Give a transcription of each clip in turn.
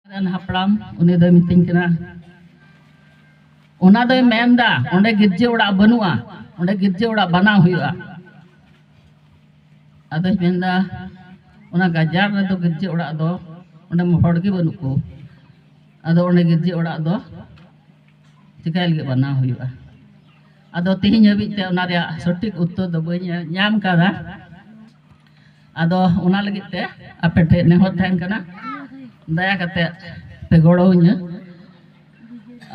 हापड़ाम उनी दो मिटिंग कना उना दो मेंदा ओंडे गिरजे ओड़ा बनुआ ओंडे गिरजे ओड़ा बना हुआ अदो मेंदा उना गजार रे दो गिरजे ओड़ा दो ओंडे हड़गे बनुको अदो ओंडे गिरजे ओड़ा दो चिकायल गे बना हुआ अदो तिहिन हबिते उना रे सटीक उत्तर दो बई ᱧᱟᱢ कादा अदो उना लगिते आपे ठे नेहर थाइन कना दया कते पे गड़ोइᱧ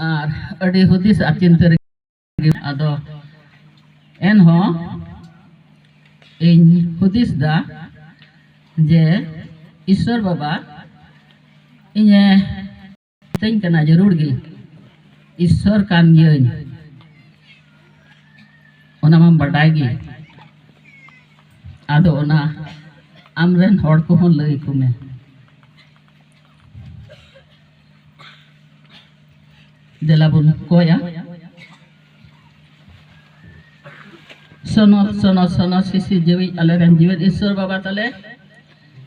और अड़ी हुदिस आ चिंता अदो एन हो इन हुदिस दा जे ईश्वर बाबा इने तैन कना जरूर गी ईश्वर कान गियन ओना मा बडाय गी आदो ओना आमरेन हड़ को हों लई को में देलाबुन कोया सोनो सोनो सोनो सिसी जीवी अलेरन जीवित ईश्वर बाबा तले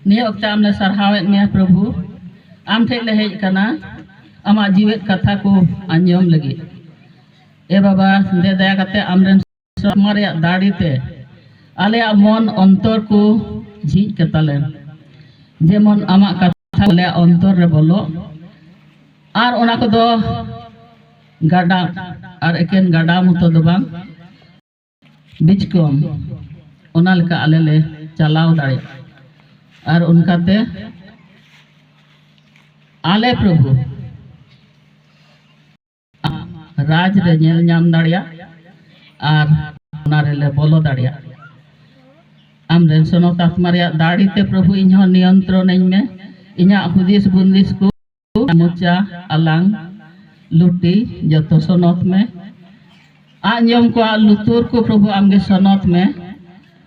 ने ओक्ता आमने सरहावेत में प्रभु आम ठे ले हेज कना आमा जीवित कथा को अंजम लगी ए बाबा दे दया कते आमरेन मारे दाड़ीते आले मन अंतर को झीज कताले जेमन आमा कथा ले अंतर रे बोलो आर ओना को दो गाडा और एकेन गाडा मतो दो बांग बिचकम ओना लेका आले ले चलाव दाड़े और उनकाते आले प्रभु राज रे नेल ᱧᱟᱢ दाड़िया और ओना रे ले बोलो दाड़िया आमरेन सोनत आत्मा रे दाड़ी ते प्रभु इन्हो नियंत्रण में इन्या हुदिस बुंदिस को मुचा अलांग लुटी जतो सोनत में आंजम को लुतुर को प्रभु आमगे सोनत में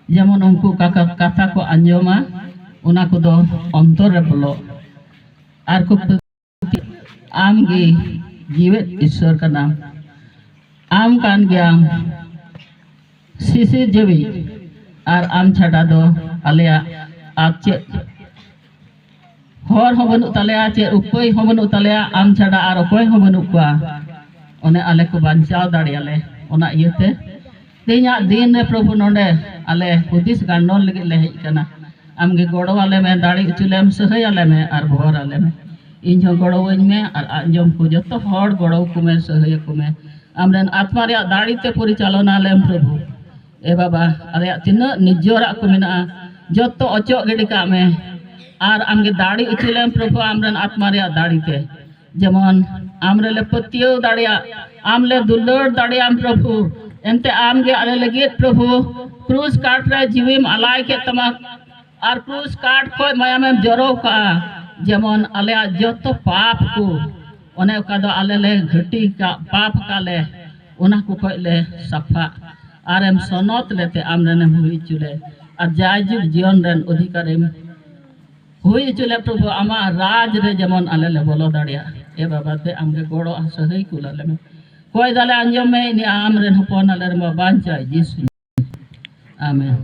जेमन उनको कथा को आंजमा उना को दो अंतर रे बोलो आर को आमगे जीवित ईश्वर का नाम आम कान गया सिसी जीवी और आम छाड़ा दो आलिया आप चे हर हो बनु तालेया चे उपाय हो बनु तालेया आम छाड़ा और उपाय हो बनु कुआ ओने आले को बांचाव दाड़ियाले ओना इयते तेया दिन रे प्रभु नोंडे आले हुदिस गांडोन लगे ले हेज कना आमगे गोड़ो वाले में दाड़ी उचुलेम सहय आले में और भोर आले में इन जो गोड़ो वइन में और आंजम को जतो हर गोड़ो को में सहय को में आमरेन आत्मा रे दाड़ी ते परिचालना लेम प्रभु ए बाबा अरे तीन निजोरा को मेना जतो अचो गिडी का में और आमगे दाड़ी उचुलेम प्रभु आमरेन आत्मा रे दाड़ी ते जेमन आमरे ले पतियो दाड़िया आमले दुलड़ दाड़िया आम प्रभु एनते आमगे आले लगे प्रभु क्रूज काट रे जीविम अलाय के तमा और क्रूज काट को मायाम जरो का जेमन आले जतो पाप को ओने का दो आले ले घटी का पाप का ले उना को कोय ले सफा और एम सोनत लेते आमरेन हुई चुले और जायजुग जीवन रेन अधिकारिम हुई चुले प्रभु आमा राज रे जेमन आले ले बोलो दाड़िया ए बाबा ते आमगे गोड़ो सहई कुलाले में कोई दाले अंजम में नि आमरेन हपन आले रे बांचाय जिसु आमेन।